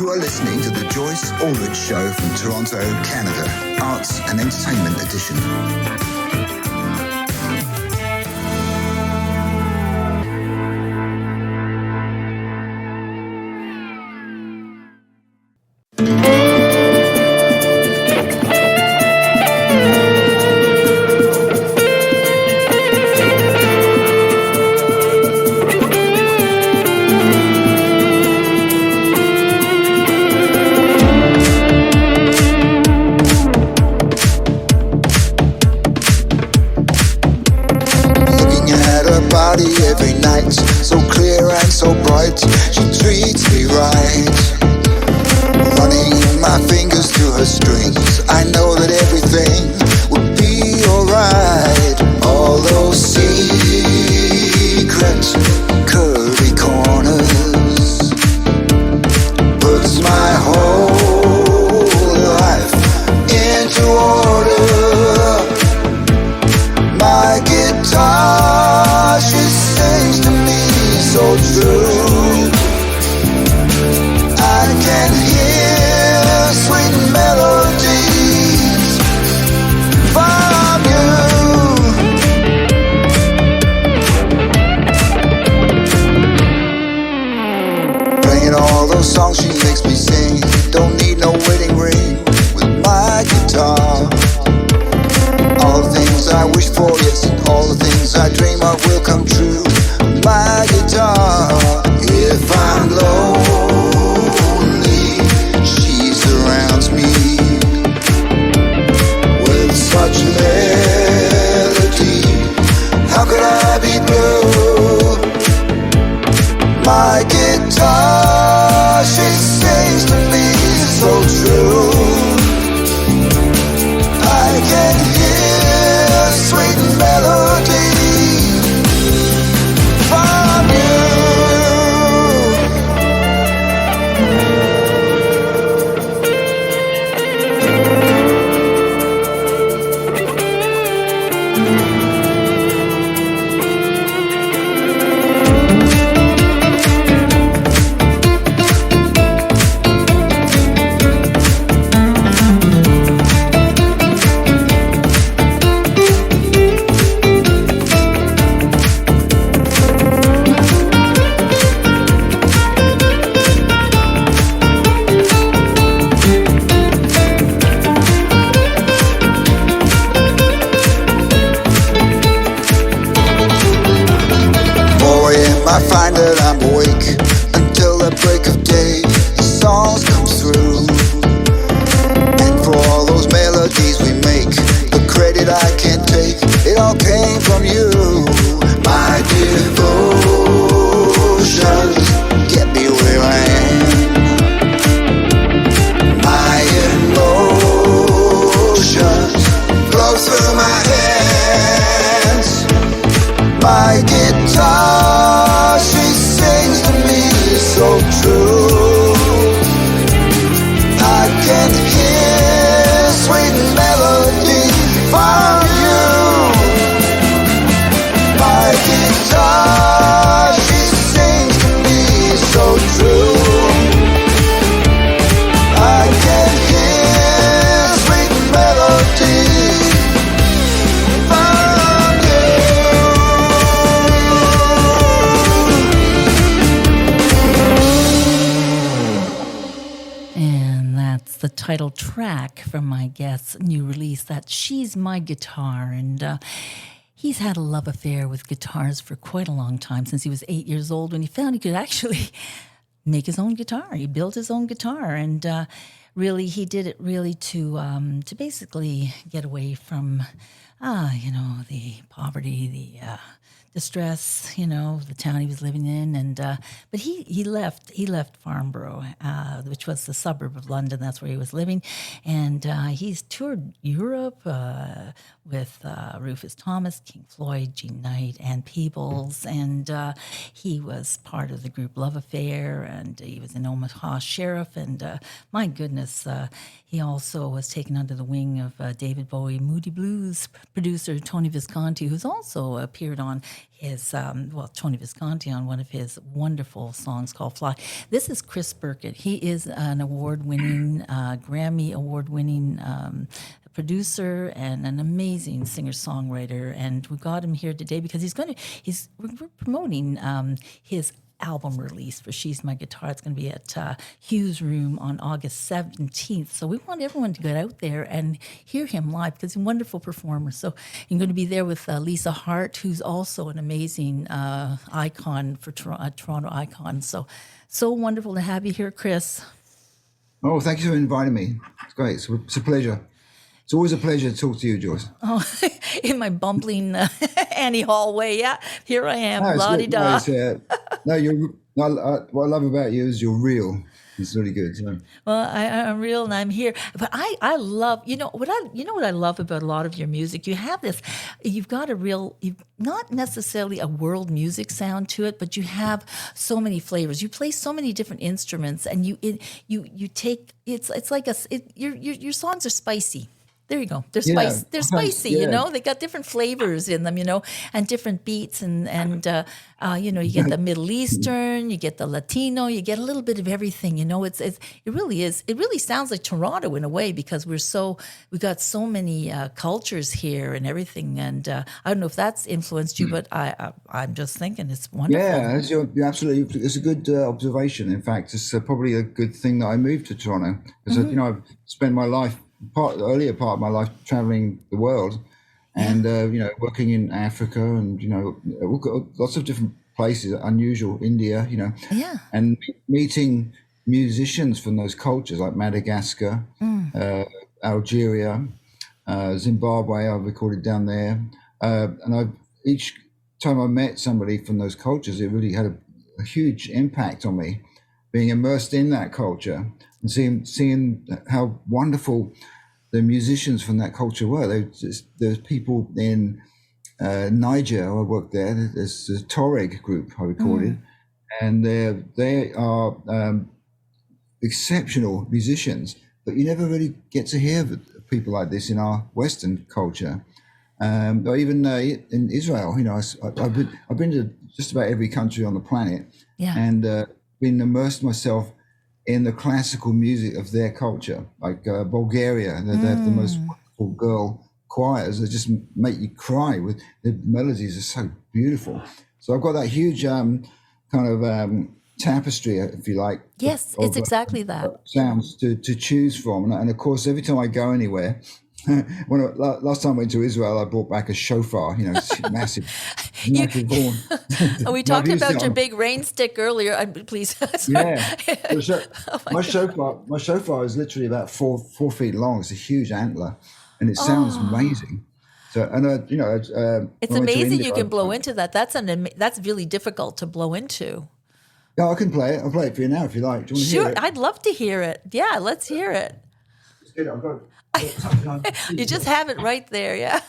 You are listening to the Joyce Ulrich Show from Toronto, Canada, Arts and Entertainment Edition. Every night, so clear and so bright, she treats me right. Running my fingers through her strings, I know that everything will be alright. All those secret curvy corners puts my whole life into order. My guitar, she sings to me so true. I can hear sweet melodies from you. Playing all those songs she makes me sing. Don't need no wedding ring with my guitar. All the things I wish for, yes, and all the things I dream of will come true. My guitar, if I'm lonely, she surrounds me with such melody. How could I be blue? My guitar, she sings to me so true. I can hear sweet melody from you. I find that I'm awake until the break of day. The songs come through, and for all those melodies we make, the credit I can't take. It all came from you. My devotions get me where I am. My emotions flow through my hands. My guitar, she sings to me so true. I can hear sweet melody from you. My guitar, she sings to me so true. I can hear sweet melody from you. And that's the title track from my guest's new release, that's She's My Guitar. And he's had a love affair with guitars for quite a long time, since he was 8 years old, when he found he could actually make his own guitar. He built his own guitar, and really he did it really to basically get away from, the poverty, the distress, the town he was living in, and but he left Farnborough, which was the suburb of London. That's where he was living, and he's toured Europe with Rufus Thomas, King Floyd, Jean Knight, and Peebles, and he was part of the group Love Affair, and he was an Omaha sheriff, and my goodness, he also was taken under the wing of David Bowie, Moody Blues producer Tony Visconti, who's also appeared on Tony Visconti on one of his wonderful songs called Fly. This is Chris Birkett. He is an award-winning, Grammy award-winning producer and an amazing singer-songwriter. And we got him here today because we're promoting his album release for She's My Guitar. It's going to be at Hughes Room on August 17th. So we want everyone to get out there and hear him live because he's a wonderful performer. So you're going to be there with Lisa Hart, who's also an amazing icon for Toronto icon. So wonderful to have you here, Chris. Oh, thank you for inviting me. It's great. It's a pleasure. It's always a pleasure to talk to you, Joyce. Oh, in my bumbling Annie hallway. Yeah, here I am, No, la-di-da. What I love about you is you're real. It's really good. So. Well, I'm real and I'm here. But I love, what I love about a lot of your music. You've got not necessarily a world music sound to it, but you have so many flavors. You play so many different instruments, and you take it's like your songs are spicy. There you go. They're spicy. They're spicy. Yeah. They got different flavors in them. And different beats, and you get the Middle Eastern, you get the Latino, you get a little bit of everything. It really sounds like Toronto in a way because we got so many cultures here and everything. And I don't know if that's influenced you, but I'm just thinking it's wonderful. Yeah, you're absolutely. It's a good observation. In fact, it's probably a good thing that I moved to Toronto because I've spent my life. The earlier part of my life traveling the world and working in Africa and lots of different places, unusual India, and meeting musicians from those cultures like Madagascar, Algeria, Zimbabwe. I recorded down there, and each time I met somebody from those cultures, it really had a huge impact on me, being immersed in that culture. And seeing how wonderful the musicians from that culture were. There's people in Niger. I worked there. There's the Tuareg group I recorded, and they are exceptional musicians. But you never really get to hear people like this in our Western culture, or even in Israel. I've been to just about every country on the planet, and been immersed myself in the classical music of their culture, like Bulgaria. They have the most wonderful girl choirs that just make you cry. With the melodies are so beautiful. So I've got that huge kind of tapestry, if you like. Yes, it's exactly that. Sounds to choose from, and of course, every time I go anywhere. Last time I went to Israel, I brought back a shofar, massive horn. We talked about your big rain stick earlier. Please. Yeah. My shofar is literally about 4 feet long. It's a huge antler, and it sounds amazing. So, and it's amazing you can blow into that. That's really difficult to blow into. Yeah, I can play it. I'll play it for you now if you like. Do you want to hear it? I'd love to hear it. Yeah, let's hear it. Let's get it. I've got it. You just have it right there, yeah.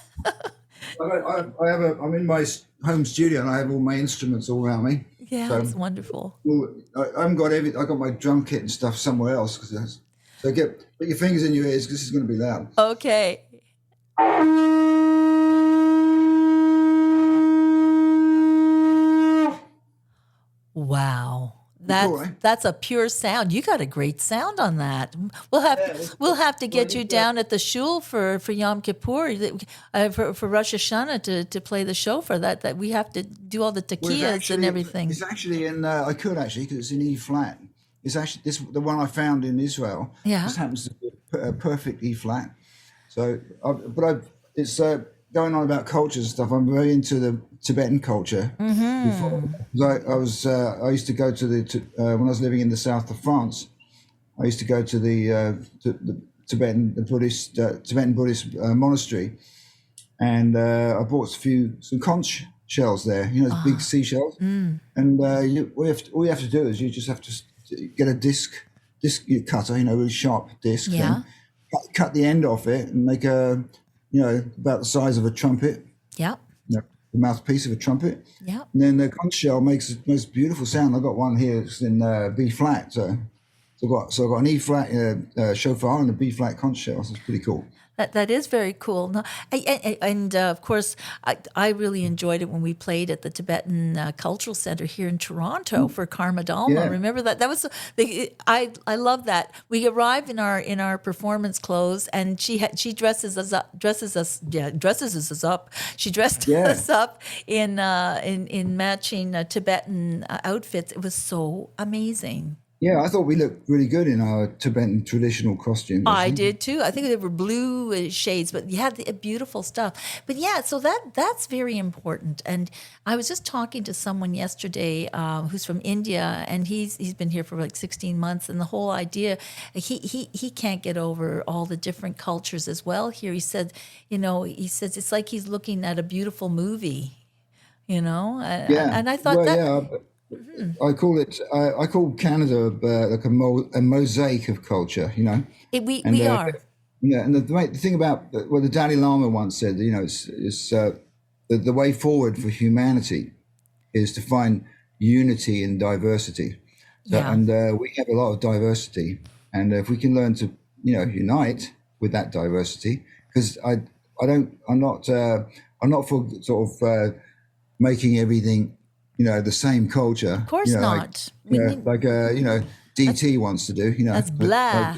I'm in my home studio and I have all my instruments all around me. Yeah, so, it's wonderful. I haven't got I got my drum kit and stuff somewhere else. Put your fingers in your ears because this is going to be loud. Okay. Wow. That's a pure sound. You got a great sound on that. We'll have to get you down at the shul for Yom Kippur, for Rosh Hashanah to play the shofar. That we have to do all the tequiyas and everything. It's actually in. I could actually because it's in E flat. It's actually the one I found in Israel. Yeah. Just happens to be a perfect E flat. So, it's going on about cultures and stuff. I'm very into the Tibetan culture. I used to go to when I was living in the south of France. I used to go to the Tibetan Buddhist monastery, and I bought some conch shells there. Big seashells. And all you have to do is you just have to get a disc cutter, really sharp disc. Yeah. Cut the end off it and make about the size of a trumpet. Yeah. The mouthpiece of a trumpet. Yeah. And then the conch shell makes the most beautiful sound. I've got one here. It's in B flat. So So I've got an E flat shofar and a B flat conch shell. So it's pretty cool. That is very cool. No, and of course, I really enjoyed it when we played at the Tibetan Cultural Center here in Toronto for Karma Dalma. Yeah. Remember that? That was I love that. We arrive in our performance clothes, and she dresses us up. She dressed us up in matching Tibetan outfits. It was so amazing. Yeah, I thought we looked really good in our Tibetan traditional costumes. I did too. I think they were blue shades, but you had the beautiful stuff. But yeah, so that's very important. And I was just talking to someone yesterday who's from India, and he's been here for like 16 months, and the whole idea he can't get over all the different cultures as well here. He said, it's like he's looking at a beautiful movie, And I thought I call Canada like a mosaic of culture, we are. Yeah, and the thing about what the Dalai Lama once said, it's the way forward for humanity is to find unity in diversity. So, and we have a lot of diversity, and if we can learn to unite with that diversity, because I'm not for sort of making everything the same culture. Of course not. Like DT wants to do. That's blah.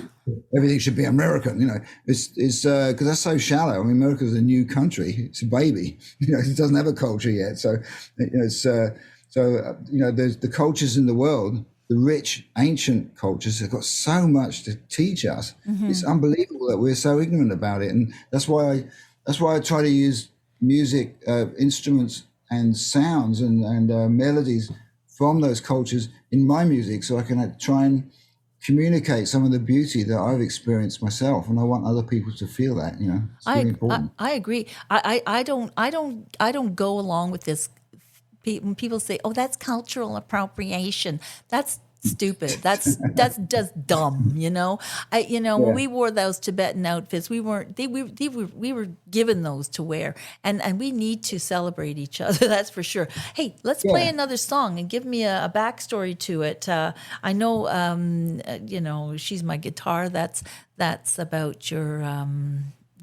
Everything should be American. It's because that's so shallow. I mean, America's a new country. It's a baby. It doesn't have a culture yet. So there's the cultures in the world. The rich ancient cultures have got so much to teach us. Mm-hmm. It's unbelievable that we're so ignorant about it, and that's why I try to use music, instruments, and sounds and melodies from those cultures in my music, so I can try and communicate some of the beauty that I've experienced myself, and I want other people to feel that. It's really important. I agree. I don't go along with this. When people say, "Oh, that's cultural appropriation," that's stupid. That's just dumb. When we wore those Tibetan outfits, we were given those to wear, and we need to celebrate each other. That's for sure. Hey, let's play another song and give me a backstory to it. I know, she's my guitar. That's about your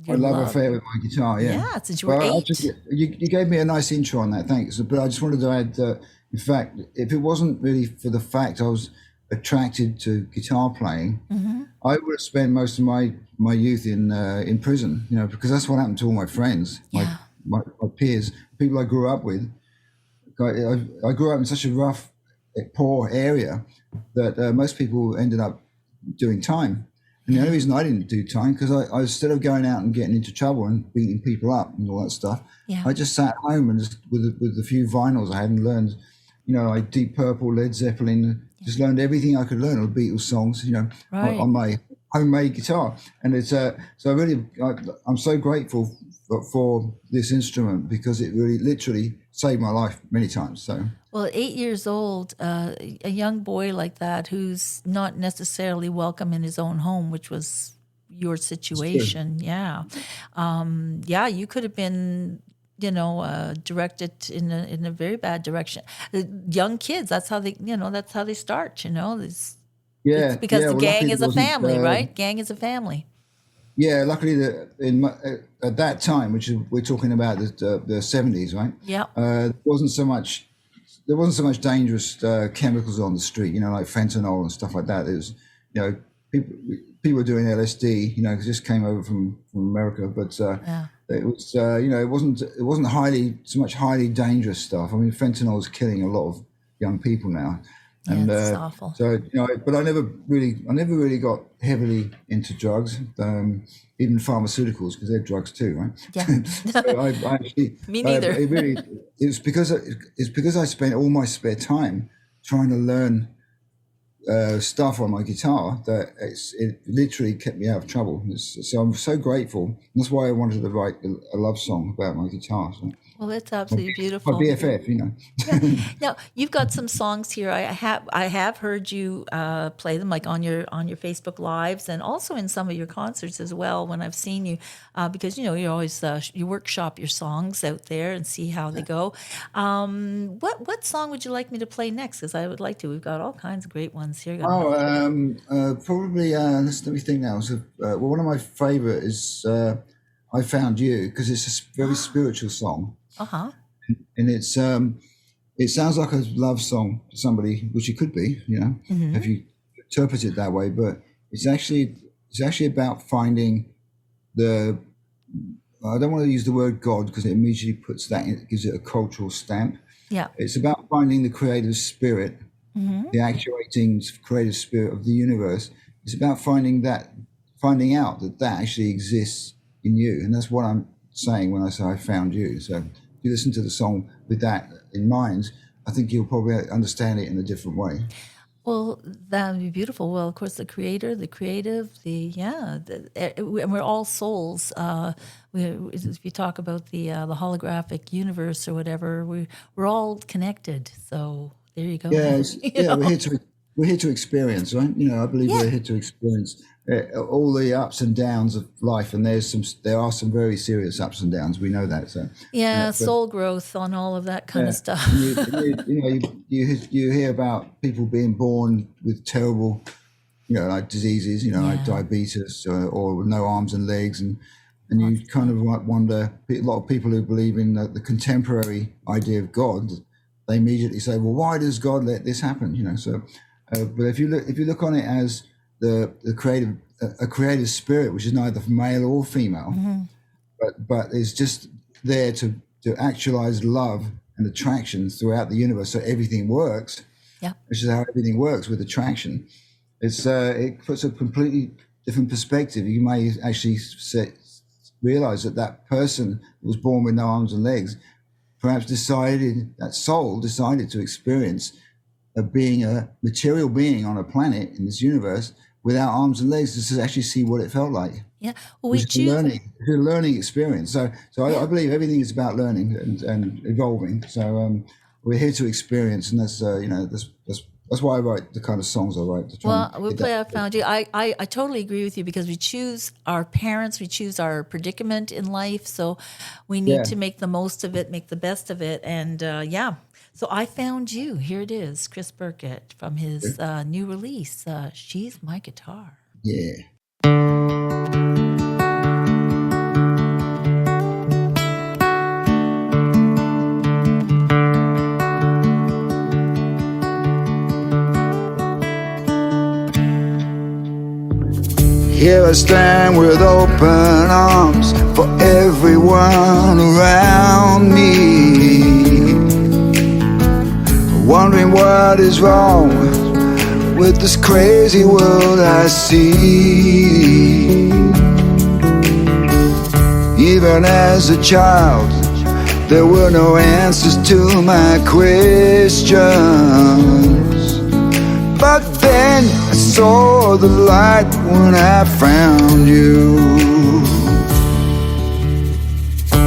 I love affair with my guitar. Yeah, since you were 8. You gave me a nice intro on that. Thanks. But I just wanted to add that, in fact, if it wasn't really for the fact I was attracted to guitar playing, mm-hmm. I would have spent most of my youth in prison. Because that's what happened to all my friends, my peers, people I grew up with. I grew up in such a rough, poor area that most people ended up doing time. And the only reason I didn't do time, because I instead of going out and getting into trouble and beating people up and all that stuff, I just sat home and just with the few vinyls I hadn't learned, like Deep Purple, Led Zeppelin, just learned everything I could learn on Beatles songs, on my homemade guitar. And it's I'm so grateful for this instrument, because it really literally saved my life many times. So. Well, 8 years old, a young boy like that who's not necessarily welcome in his own home, which was your situation. Yeah. You could have been, directed in a very bad direction. Young kids, that's how they start, It's because the gang is a family, right? Gang is a family. Yeah, luckily at that time, which we're talking about the 70s, right? Yeah. There wasn't so much dangerous chemicals on the street, like fentanyl and stuff like that. It was, people were doing LSD, because it just came over from America, but it was, it wasn't highly dangerous stuff. I mean, fentanyl is killing a lot of young people now. And it's awful. So but I never really got heavily into drugs, even pharmaceuticals, because they're drugs too, right? Yeah. So I actually, me neither. It's because I spent all my spare time trying to learn stuff on my guitar that it literally kept me out of trouble. So I'm so grateful. That's why I wanted to write a love song about my guitar. So. Well, that's absolutely My beautiful. BFF, you know. Now you've got some songs here. I have heard you play them like on your Facebook lives and also in some of your concerts as well when I've seen you because you always you workshop your songs out there and see how they go. What song would you like me to play next? Because I would like to. We've got all kinds of great ones here. Probably. Let me think now. So, well, one of my favorite is "I Found You" because it's a very spiritual song. Uh-huh. And it sounds like a love song to somebody, which it could be, if you interpret it that way. But it's actually about finding the. I don't want to use the word God because it immediately gives it a cultural stamp. Yeah. It's about finding the creative spirit, the actuating creative spirit of the universe. It's about finding out that actually exists in you, and that's what I'm saying when I say I found you. So if you listen to the song with that in mind, I think you'll probably understand it in a different way. Well, that would be beautiful. Well, of course, the creator, the creative, and we're all souls. If you talk about the holographic universe or whatever, we're all connected. So there you go. Yeah, we're here to experience, right? I believe we're here to experience all the ups and downs of life, and there are some very serious ups and downs. We know that. So soul growth on all of that kind of stuff. You hear about people being born with terrible, like diseases, like diabetes or with no arms and legs, and you kind of wonder. A lot of people who believe in the contemporary idea of God, they immediately say, "Well, why does God let this happen?" So, but if you look on it as the creative spirit, which is neither male or female, but is just there to actualize love and attraction throughout the universe, so everything works. Yeah, which is how everything works with attraction. It puts a completely different perspective. You may actually realize that person who was born with no arms and legs, perhaps that soul decided to experience being a material being on a planet in this universe without arms and legs, just to actually see what it felt like. Yeah, well, it's a learning experience. So I believe everything is about learning and evolving. So we're here to experience, and that's why I write the kind of songs I write. We'll play I Found You. I totally agree with you because we choose our parents, we choose our predicament in life, so we need to make the most of it, make the best of it, and So I Found You. Here it is, Chris Birkett from his new release, She's My Guitar. Yeah. Here I stand with open arms for everyone around me, wondering what is wrong with this crazy world I see. Even as a child, there were no answers to my questions, but then I saw the light when I found you.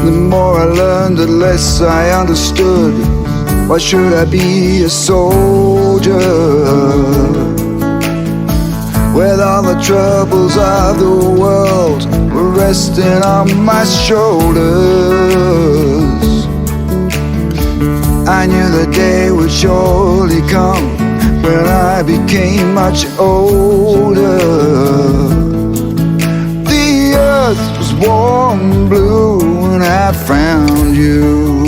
The more I learned, the less I understood. Why should I be a soldier with all the troubles of the world were resting on my shoulders? I knew the day would surely come when I became much older. The earth was warm and blue when I found you.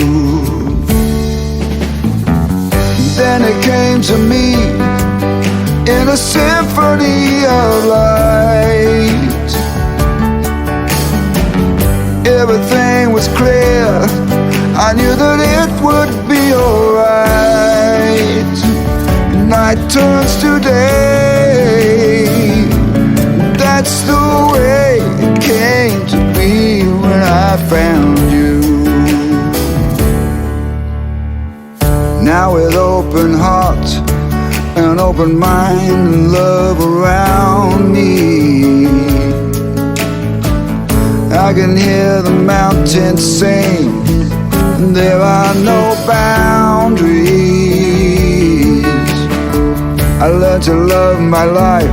Then it came to me in a symphony of light. Everything was clear, I knew that it would be alright. Night turns to day, that's the way it came to be when I found you. Now with open heart, an open mind and love around me, I can hear the mountains sing There are no boundaries. I learned to love my life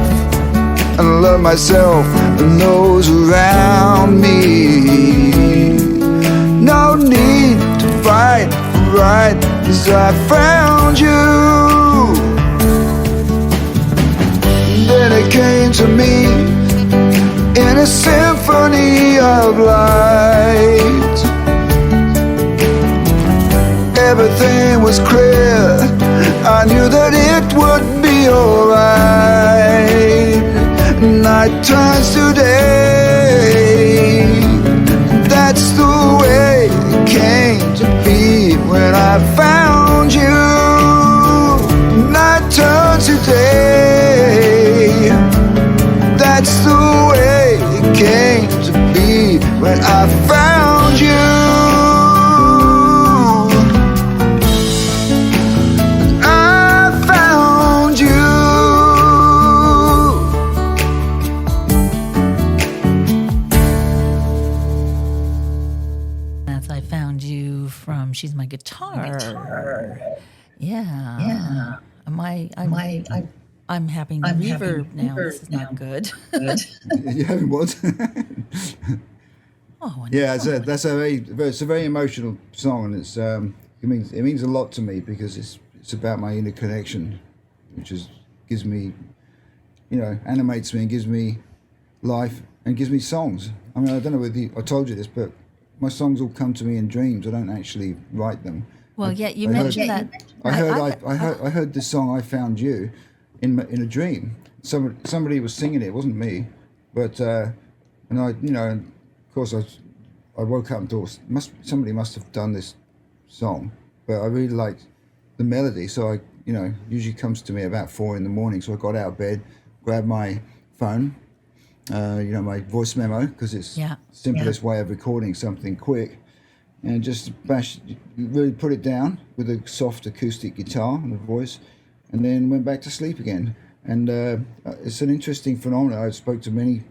and love myself and those around me. No need to fight for right, 'cause I found you. Then it came to me in a symphony of light. Everything was clear, I knew that it would be alright. Night turns to day, that's the way it came to be when I found you. Night turns to day, that's the way it came to be when I found you. She's My Guitar. Yeah. I'm having reverb now. This is not good. You having what? Oh, yeah, it's a very emotional song, and it means a lot to me because it's about my inner connection, which gives me, animates me and gives me life and gives me songs. I mean, I don't know whether I told you this, but my songs all come to me in dreams. I don't actually write them. Well, you mentioned that. I heard this song, I Found You, in a dream. Somebody was singing it. It wasn't me, but and of course I woke up and thought somebody must have done this song. But I really liked the melody, so usually comes to me about 4 a.m. So I got out of bed, grabbed my phone. My voice memo, because it's the simplest way of recording something quick, and just really put it down with a soft acoustic guitar and a voice, and then went back to sleep again. And it's an interesting phenomenon. I spoke to many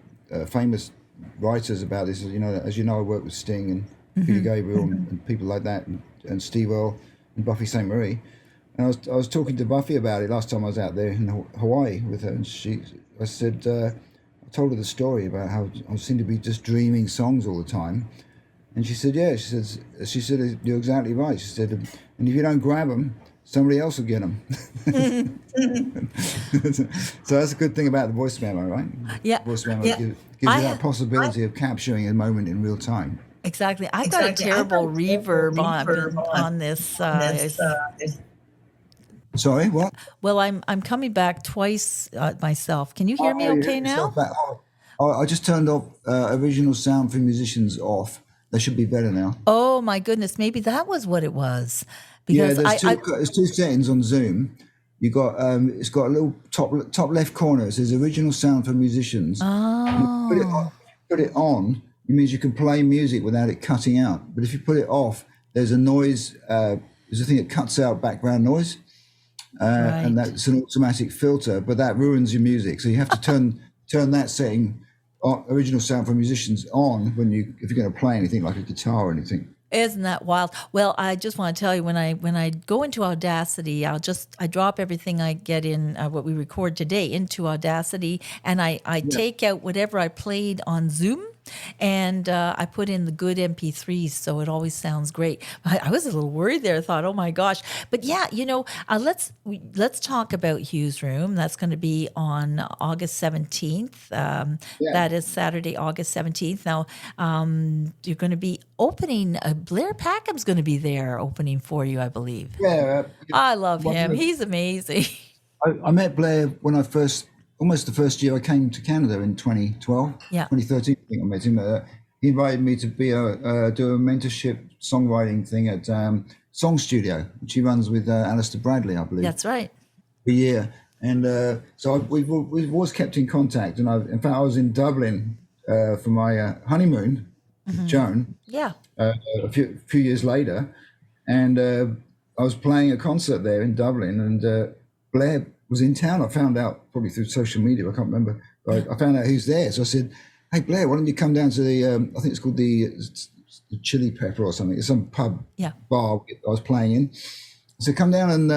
famous writers about this. As you know, I work with Sting and Peter Gabriel and people like that, and Steve Earle and Buffy St. Marie. And I was talking to Buffy about it last time I was out there in Hawaii with her, and I said. Told her the story about how I seem to be just dreaming songs all the time, and she said, "Yeah." She said, "You're exactly right." She said, "And if you don't grab them, somebody else will get them." So that's a good thing about the voice memo, right? Yeah. Voice memo gives you that possibility of capturing a moment in real time. Exactly. I got a terrible reverb on this. Sorry, what? Well, I'm coming back twice myself. Can you hear me okay now? I just turned off original sound for musicians off. They should be better now. Oh my goodness, maybe that was what it was. Because there's two settings on Zoom. You got it's got a little top left corner. It says original sound for musicians. Oh. Put it on. It means you can play music without it cutting out. But if you put it off, there's a noise. There's a thing that cuts out background noise. Right. And that's an automatic filter, but that ruins your music. So you have to turn that setting, original sound for musicians, on if you're going to play anything like a guitar or anything. Isn't that wild? Well, I just want to tell you, when I go into Audacity, I drop everything I get in what we record today into Audacity, and I take out whatever I played on Zoom. And I put in the good MP3s, so it always sounds great. I was a little worried there. I thought, oh my gosh! But yeah, let's talk about Hugh's Room. That's going to be on August 17th. That is Saturday, August 17th. Now you're going to be opening. Blair Packham's going to be there opening for you, I believe. Yeah, I love him. He's amazing. I met Blair when almost the first year I came to Canada in 2012, 2013, I think I met him. He invited me to do a mentorship songwriting thing at Song Studio, which he runs with Alistair Bradley, I believe. That's right. A year. And so we've always kept in contact. And in fact, I was in Dublin for my honeymoon with Joan a few years later. And I was playing a concert there in Dublin, and Blair was in town. I found out probably through social media. I can't remember. But I found out who's there. So I said, "Hey Blair, why don't you come down to the? I think it's called the the Chili Pepper or something. It's some pub Yeah. bar I was playing in. So come down and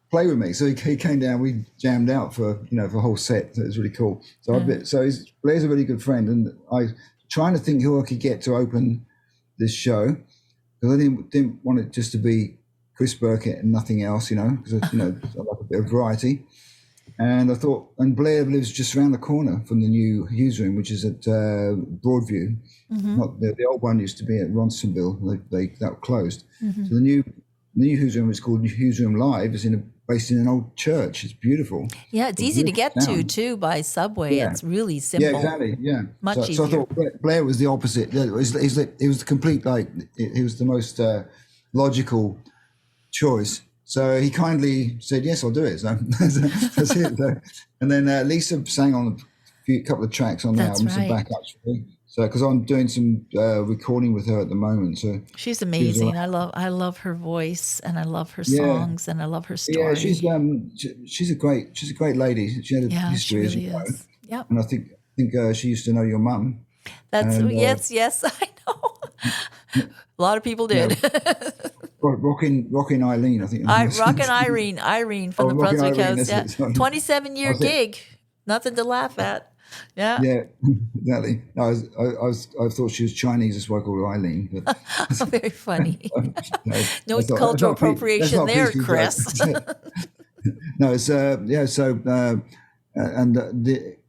play with me. So he came down. We jammed out for for the whole set. So it was really cool. So Blair's a really good friend, and I trying to think who I could get to open this show, because I didn't want it just to be Chris Birkett and nothing else, because I like a bit of variety. And I thought, and Blair lives just around the corner from the new Hughes Room, which is at Broadview. Not the old one used to be at Ronsonville. That closed. So the new Hughes Room is called Hughes Room Live. It's based in an old church. It's beautiful. Yeah, it's easy to get to too by subway. Yeah. It's really simple. Yeah, exactly. Yeah, Much easier. So I thought Blair was the opposite. It was the complete he was the most logical choice. So he kindly said, "Yes, I'll do it." So that's it. And then Lisa sang on a couple of tracks on the album, some backups for me. So because I'm doing some recording with her at the moment. So she's amazing. I love her voice, and I love her songs, and I love her story. Yeah, she's a great lady. She had a history, she really as you know. is. Yep. And I think she used to know your mum. That's yes, I know. A lot of people did. Rockin' Eileen, I think. Rockin' Irene from the Brunswick House. Yeah, 27-year gig, nothing to laugh at. Yeah. Yeah, exactly. No, I thought she was Chinese, that's why I called her Eileen. But very funny. No that's not- cultural that's not appropriation there, peaceful, Chris. No, it's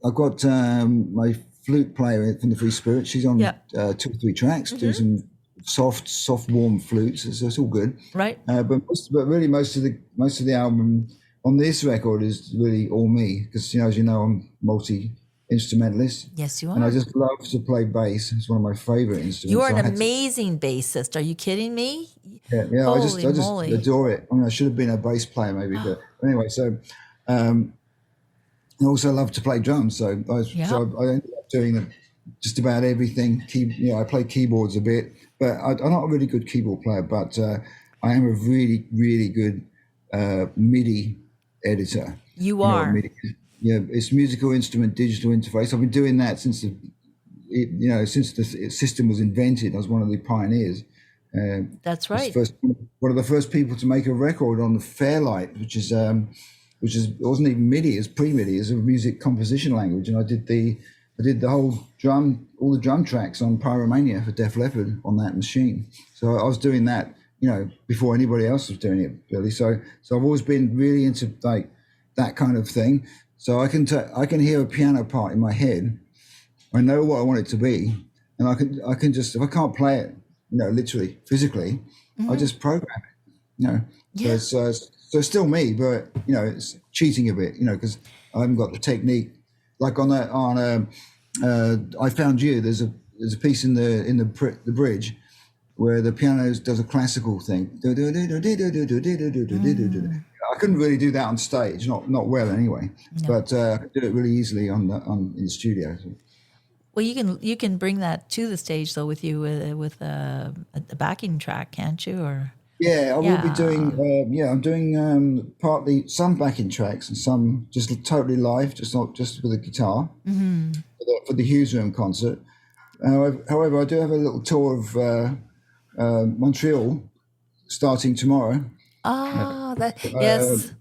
I've got my flute player from the Free Spirit. She's on 2 or 3 tracks, doing some soft, warm flutes. So it's all good. Right. But really, most of the album on this record is really all me, because as you know, I'm multi-instrumentalist. Yes, you are. And I just love to play bass. It's one of my favorite instruments. You are an amazing bassist. Are you kidding me? Yeah. I just adore it. I mean, I should have been a bass player maybe, but anyway. So, I also love to play drums. So I ended up doing just about everything. I play keyboards a bit, but I'm not a really good keyboard player. But I am a really, really good MIDI editor. You are. MIDI. Yeah, it's musical instrument digital interface. I've been doing that since the system was invented. I was one of the pioneers. That's right. One of the first people to make a record on the Fairlight, which is it wasn't even MIDI, it's pre-MIDI, it's a music composition language, and I did the whole all the drum tracks on Pyromania for Def Leppard on that machine. So I was doing that, before anybody else was doing it, really. So I've always been really into like that kind of thing. So I can hear a piano part in my head. I know what I want it to be, and I can just, if I can't play it, literally physically, I just program it. Yeah. So it's still me, but it's cheating a bit, because I haven't got the technique. Like on I Found You, there's a piece in the bridge where the piano does a classical thing. I couldn't really do that on stage, not well anyway, but I could do it really easily in the studio. So. Well, you can bring that to the stage though with you with a backing track, can't you? Or I will be doing. I'm doing partly some backing tracks and some just totally live, just with a guitar for the Hughes Room concert. However, I do have a little tour of Montreal starting tomorrow. Yes.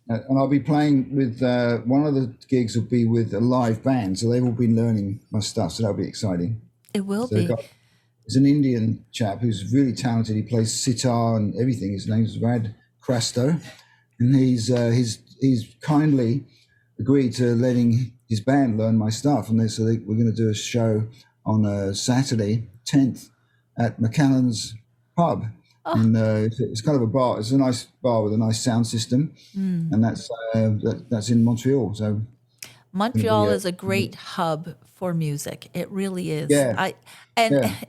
And I'll be playing with one of the gigs will be with a live band, so they've all been learning my stuff, so that'll be exciting. It will be. There's an Indian chap who's really talented. He plays sitar and everything. His name's Rad Crasto, and he's kindly agreed to letting his band learn my stuff. And we're going to do a show on Saturday 10th at McAllen's Pub. And it's kind of a bar. It's a nice bar with a nice sound system, and that's in Montreal. So Montreal is a great hub for music. It really is. Yeah.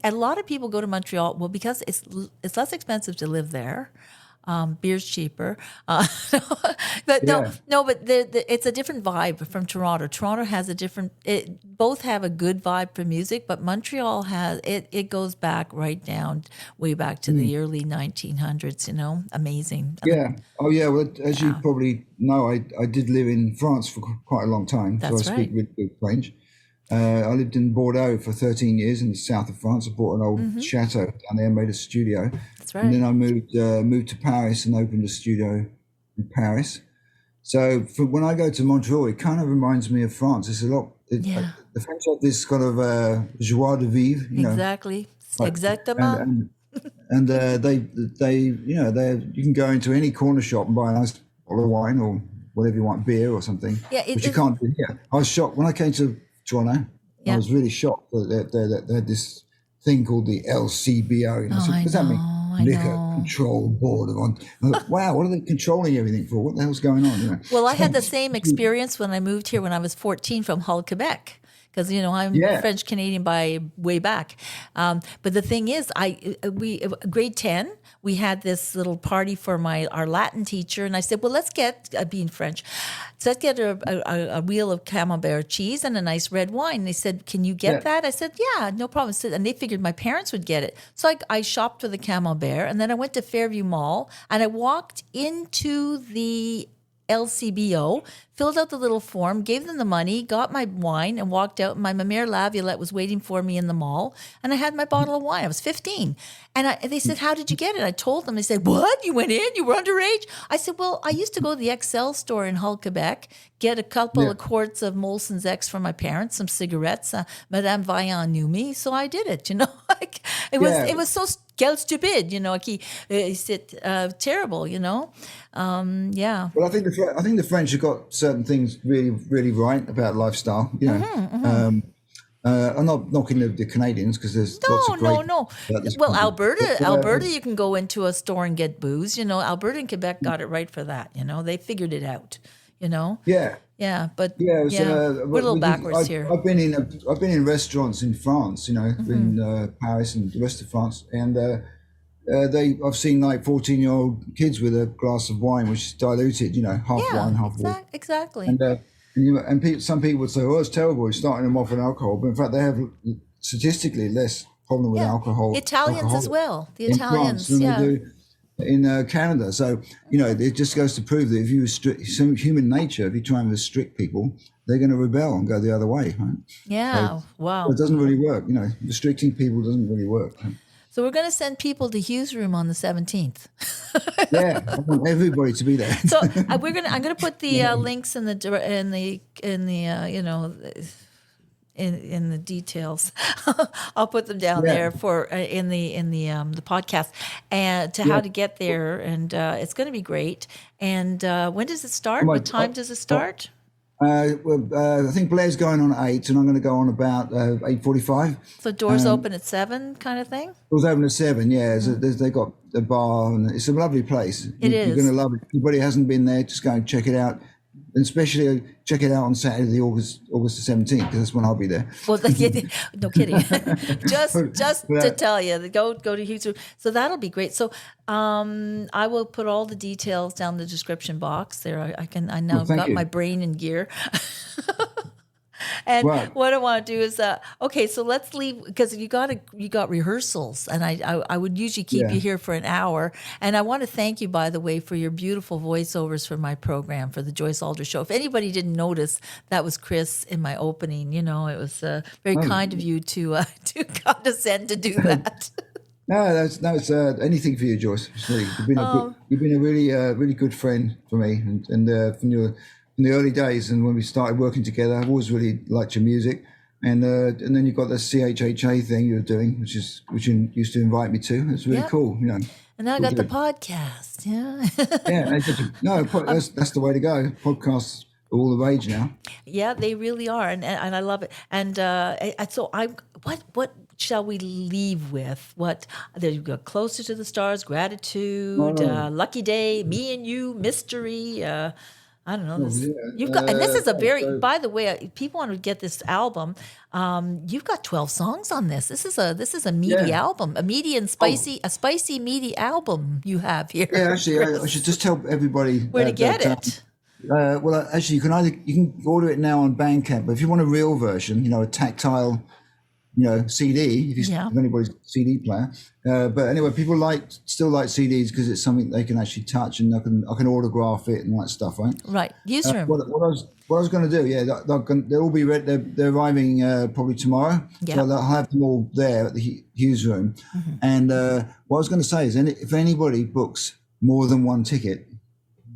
A lot of people go to Montreal because it's less expensive to live there. Beer's cheaper, but it's a different vibe from Toronto. Toronto has a different. Both have a good vibe for music, but Montreal has it. It goes back way back to the early 1900s. Amazing. Yeah. Oh yeah. Well, as you probably know, I did live in France for quite a long time, That's so I speak really good French. I lived in Bordeaux for 13 years in the south of France. I bought an old chateau down there, made a studio. That's right. And then I moved to Paris and opened a studio in Paris. So when I go to Montreal, it kind of reminds me of France. It's a lot. The French have this kind of joie de vivre, Exactly. Exactement. And you can go into any corner shop and buy a nice bottle of wine or whatever you want, beer or something. Yeah, which you can't do here. I was shocked when I came to Toronto. I was really shocked that they had this thing called the LCBO. What does that mean? Liquor Control Board. I thought, wow, what are they controlling everything for? What the hell's going on? Well, I had the same experience when I moved here when I was 14 from Hull, Quebec. Because I'm French Canadian by way back, but the thing is, we grade 10, we had this little party for our Latin teacher, and I said, well, let's get being French, so let's get a wheel of Camembert cheese and a nice red wine. And they said, can you get that? I said, yeah, no problem. And they figured my parents would get it, so I shopped for the Camembert, and then I went to Fairview Mall, and I walked into the LCBO, filled out the little form, gave them the money, got my wine, and walked out. My Mamère Laviolette was waiting for me in the mall, and I had my bottle of wine. I was 15. And they said, how did you get it? I told them. They said, what? You went in? You were underage? I said, well, I used to go to the XL store in Hull, Quebec, get a couple of quarts of Molson's X for my parents, some cigarettes. Madame Vaillant knew me, so I did it, It was so quel stupide, c'est terrible, Well, I think the French have got certain things really, really right about lifestyle. I'm not knocking the Canadians because there's lots of great. No. Well, Alberta, you can go into a store and get booze. Alberta and Quebec got it right for that. They figured it out. Yeah. Yeah, but we're a little backwards here. I've been in restaurants in France, in Paris and the rest of France, and I've seen like 14-year-old kids with a glass of wine which is diluted, half wine, half water. Exactly. And some people would say, "Oh, it's terrible. You're starting them off with alcohol," but in fact, they have statistically less problem with alcohol. Italians as well. The in Italians, France than they do in Canada. So it just goes to prove that if you restrict human nature, if you try and restrict people, they're going to rebel and go the other way, right? Yeah. So, wow. So it doesn't really work. Restricting people doesn't really work. So we're going to send people to Hugh's room on the 17th. Yeah, I want everybody to be there. So I'm going to put the links in the details. I'll put them down there for in the podcast and to how to get there, and it's going to be great. And when does it start? What time does it start? I think Blair's going on at 8, and I'm going to go on about 8:45. So doors open at 7, kind of thing. Doors open at 7. Yeah, they got a bar, and it's a lovely place. You're going to love it. If anybody hasn't been there, just go and check it out. And especially check it out on Saturday, August the 17th, because that's when I'll be there. Well, no kidding. just to tell you, go to Houston. So that'll be great. So I will put all the details down in the description box there. I now got my brain in gear. And what I want to do is, okay, so let's leave because you got rehearsals, and I would usually keep you here for an hour. And I want to thank you, by the way, for your beautiful voiceovers for my program, for the Joyce Alder Show. If anybody didn't notice, that was Chris in my opening. It was very kind of you to condescend to do that. No, it's anything for you, Joyce. You've been a really good friend for me, and from the early days and when we started working together, I've always really liked your music, and then you've got the CHHA thing you're doing, which you used to invite me to. It's really cool, And now I got the podcast, that's the way to go. Podcasts are all the rage now. Yeah, they really are, and I love it. And what shall we leave with? There you go. Closer to the Stars, Gratitude, Lucky Day, Me and You, Mystery. I don't know. You've got, and this is a very. By the way, people want to get this album. You've got 12 songs on this. This is a meaty album, a meaty and spicy, a spicy meaty album you have here. Yeah, actually, I should just tell everybody where to get it. Actually, you can order it now on Bandcamp. But if you want a real version, a tactile CD, if anybody's got a CD player. But anyway, people still like CDs because it's something they can actually touch, and I can autograph it and all that stuff, right? Right. Use room. What I was going to do, they'll all be ready. They're arriving probably tomorrow, so I'll have them all there at the Hughes room. And what I was going to say is, if anybody books more than one ticket,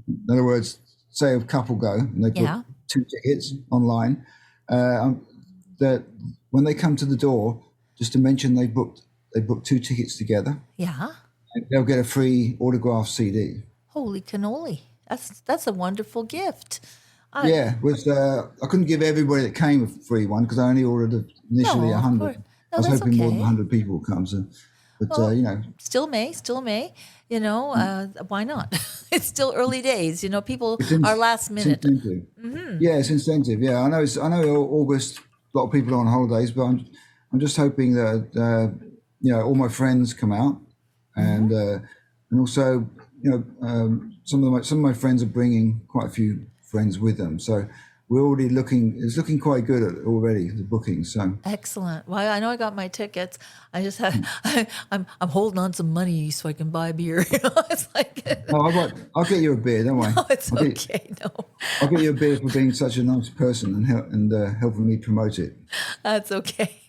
in other words, say a couple go and they book 2 tickets online, that when they come to the door, just to mention they booked 2 tickets together. Yeah. And they'll get a free autographed CD. Holy cannoli. That's a wonderful gift. I couldn't give everybody that came a free one because I only ordered initially 100. I was hoping more than 100 people would come. So, but still may. Why not? It's still early days. People are last minute. It's incentive. Yeah, it's incentive. Yeah, I know August. A lot of people are on holidays, but I'm just hoping that all my friends come out, and also some of my friends are bringing quite a few friends with them. So we're already it's looking quite good already, the booking. So excellent. Well, I know I got my tickets. I just I'm holding on some money so I can buy beer. It's like I'll get you a beer, don't worry. No, it's okay. I'll get you a beer for being such a nice person and helping me promote it. That's okay.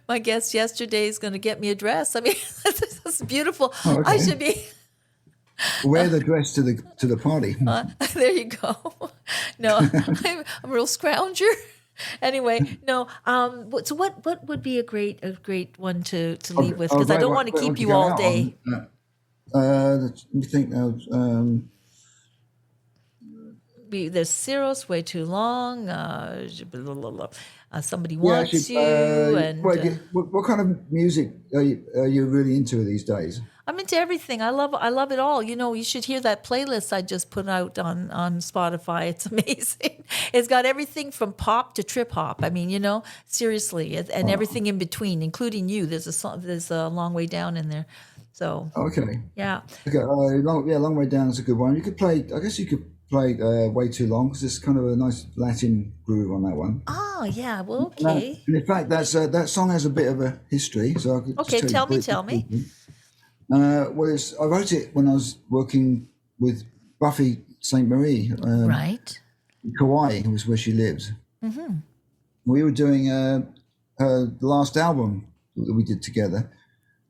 My guest yesterday is going to get me a dress. I mean, that's beautiful. Oh, okay. I should be. Wear the dress to the party. There you go. No, I'm a real scrounger. Anyway, no. So what would be a great one to leave with? Because I don't want to keep you all day. Let me think now. There's Ciros, way too long. Somebody wants you. And what kind of music are you really into these days? I'm into everything. I love it all. You should hear that playlist I just put out on Spotify. It's amazing. It's got everything from pop to trip hop. I mean, seriously, and everything in between, including you. There's a long way down in there. So okay, yeah, okay, long way down is a good one. You could play. I guess you could play way too long because it's kind of a nice Latin groove on that one. Oh yeah, well okay. And in fact, that song has a bit of a history. So I could just tell me. I wrote it when I was working with Buffy St. Marie, right? Kauai was where she lives. Mm-hmm. We were doing the last album that we did together.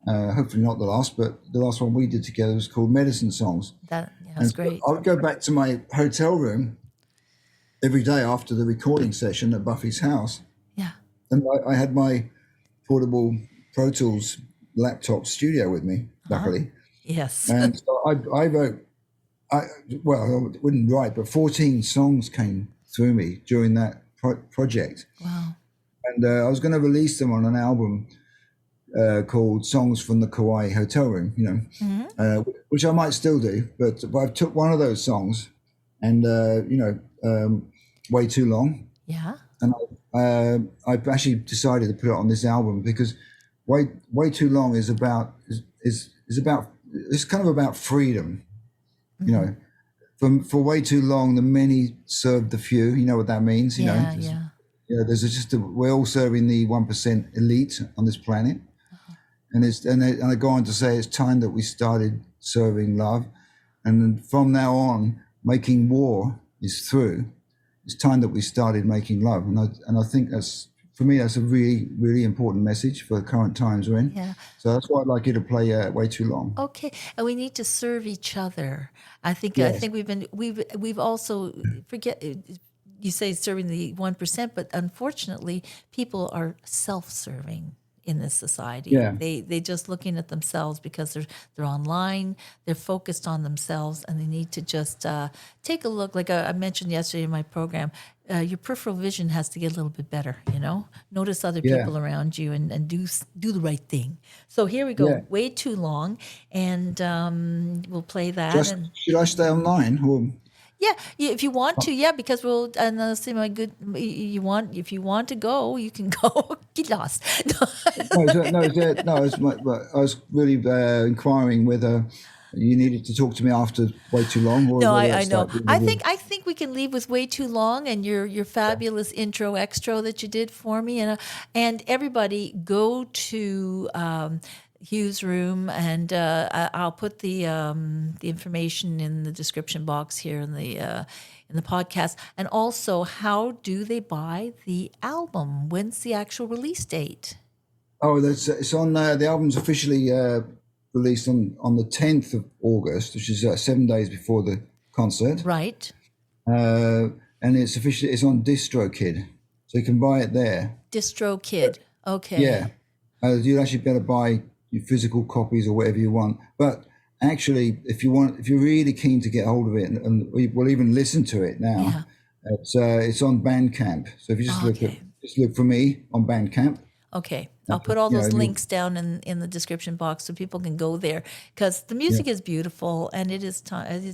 Hopefully not the last, but the last one we did together was called Medicine Songs. That's great. I would go back to my hotel room every day after the recording session at Buffy's house. Yeah. And I had my portable Pro Tools laptop studio with me, luckily. Yes. And so I wrote, I wouldn't write, but 14 songs came through me during that project. Wow. And I was going to release them on an album called Songs from the Kauai Hotel Room, which I might still do, but I took one of those songs and, Way Too Long. Yeah. And I actually decided to put it on this album because Way Too Long is kind of about freedom, for way too long, the many served the few, you know what that means, we're all serving the 1% elite on this planet. And I go on to say it's time that we started serving love, and from now on, making war is through. It's time that we started making love, and I think that's, for me, that's a really, really important message for the current times we're in. Yeah. So that's why I'd like you to play Way Too Long. Okay, and we need to serve each other. I think we've also forget. You say serving the 1%, but unfortunately, people are self-serving in this society. Yeah. They just looking at themselves because they're online, they're focused on themselves, and they need to just take a look. Like I mentioned yesterday in my program, your peripheral vision has to get a little bit better, Notice other people around you and do the right thing. So here we go, Way Too Long, and we'll play that. Should I stay online? Or? Yeah, if you want to, because we'll. And say, my good, if you want to go, you can go. Get lost. I was really inquiring whether you needed to talk to me after Way Too Long. Or no, I know. I think we can leave with Way Too Long and your fabulous intro extra that you did for me. And everybody go to Hugh's room, and I'll put the information in the description box here in the podcast. And also, how do they buy the album? When's the actual release date? Oh, it's on. The album's officially released on the 10th of August, which is 7 days before the concert. Right. And it's on DistroKid, so you can buy it there. DistroKid. Okay. Yeah. You'd actually better buy your physical copies or whatever you want. But actually, if you're really keen to get hold of it, and we'll even listen to it now, it's on Bandcamp. So if you just look for me on Bandcamp. Okay. I'll put all those links down in the description box so people can go there, because the music is beautiful, and it is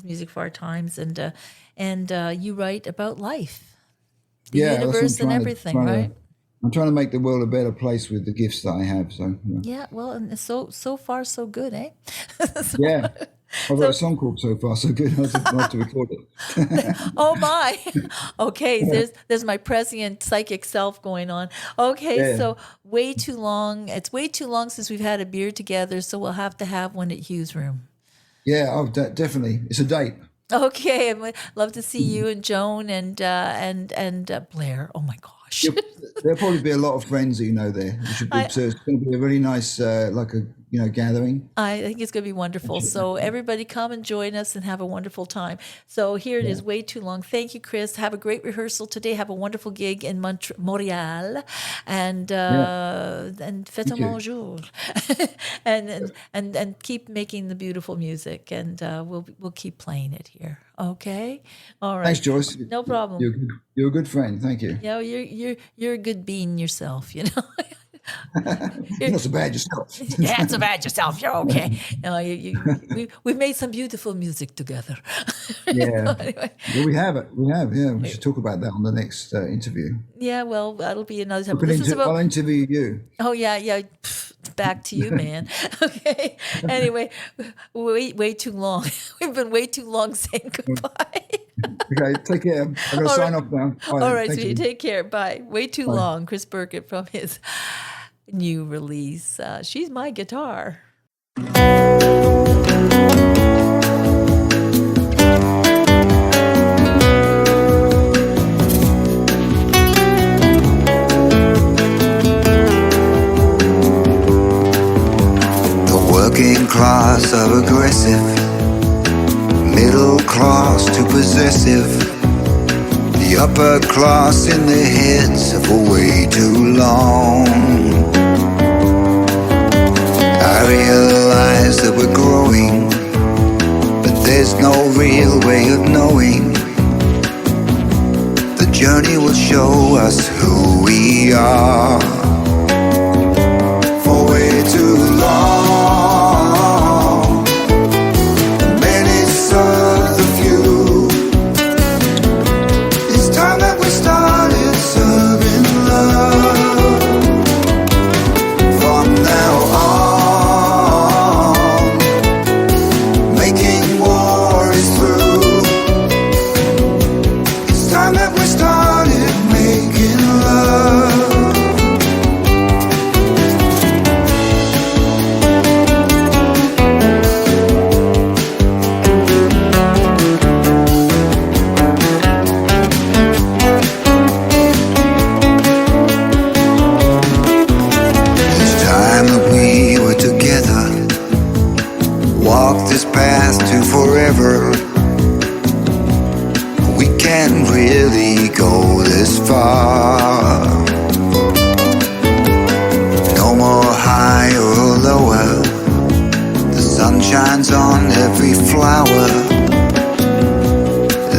music for our times, and you write about life, the universe, and everything, right? I'm trying to make the world a better place with the gifts that I have. So yeah, well, and so far so good, eh? Yeah. I've got a song called So Far So Good. I'll have to record it. Oh my! Okay, there's my prescient psychic self going on. Okay, so Way Too Long. It's way too long since we've had a beer together, so we'll have to have one at Hugh's room. Yeah, definitely. It's a date. Okay, I'd love to see you and Joan and Blair. Oh my gosh. There'll probably be a lot of friends that you know there. So it's going to be a really nice, gathering. I think it's going to be wonderful. So everybody come and join us and have a wonderful time. So here it is, Way Too Long. Thank you, Chris. Have a great rehearsal today. Have a wonderful gig in Montreal, and faites un bonjour, and keep making the beautiful music, and we'll keep playing it here. Okay, all right. Thanks, Joyce. No problem. You're a good friend. Thank you. Yeah, you're a good being yourself. You know. You're not so bad yourself. Yeah, not so bad yourself. You're okay. We've made some beautiful music together. Yeah. Anyway. Well, we have it. Yeah. We should talk about that on the next interview. Yeah, well, that'll be another time. I'll interview you. Oh, yeah. Back to you, man. Okay. Anyway, way too long. We've been way too long saying goodbye. Okay, take care. I'm going to sign off now. Bye. All right, sweetie, take care. Bye. Way too long. Chris Birkett from his new release, She's My Guitar. The working class are aggressive, middle class too possessive. The upper class in their heads for way too long. I realize that we're growing, but there's no real way of knowing. The journey will show us who we are. For way too long, many serve the few. It's time that we started serving love. From now on, making war is through. It's time that we started making love. Walk this path to forever. We can't really go this far. No more high or lower. The sun shines on every flower,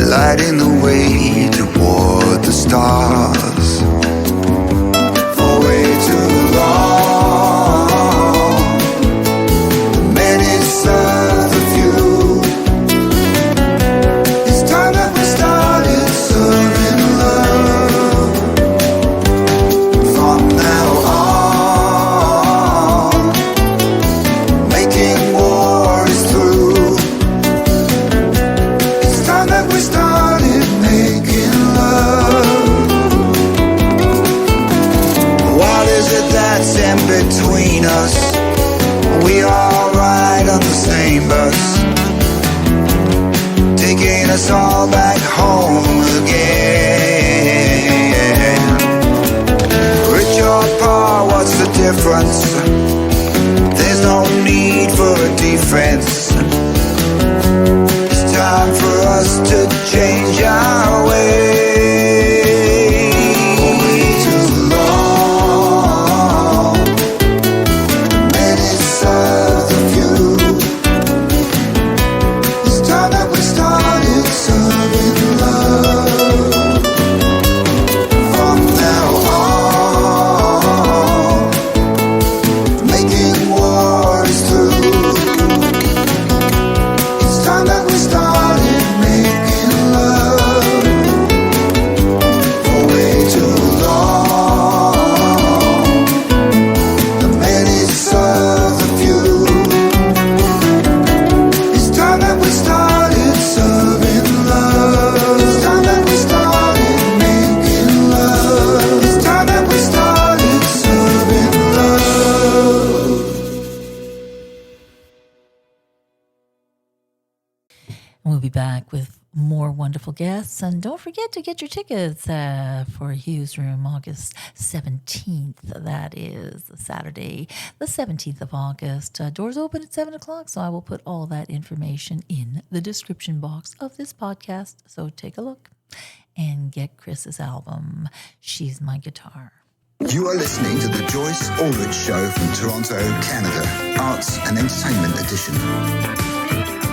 lighting the way toward the stars. For way too long, many serve the few. It's time that we started serving love. From now on, making war is through. It's time that we started making stand between us. We all ride on the same bus, taking us all back home again. Rich or poor, what's the difference? There's no need for a defense. It's time for us to change our ways. We'll be back with more wonderful guests. And don't forget to get your tickets for Hugh's Room August 17th. That is Saturday, the 17th of August. Doors open at 7 o'clock, so I will put all that information in the description box of this podcast. So take a look and get Chris's album, She's My Guitar. You are listening to the Joyce Ulrich Show from Toronto, Canada, Arts and Entertainment Edition.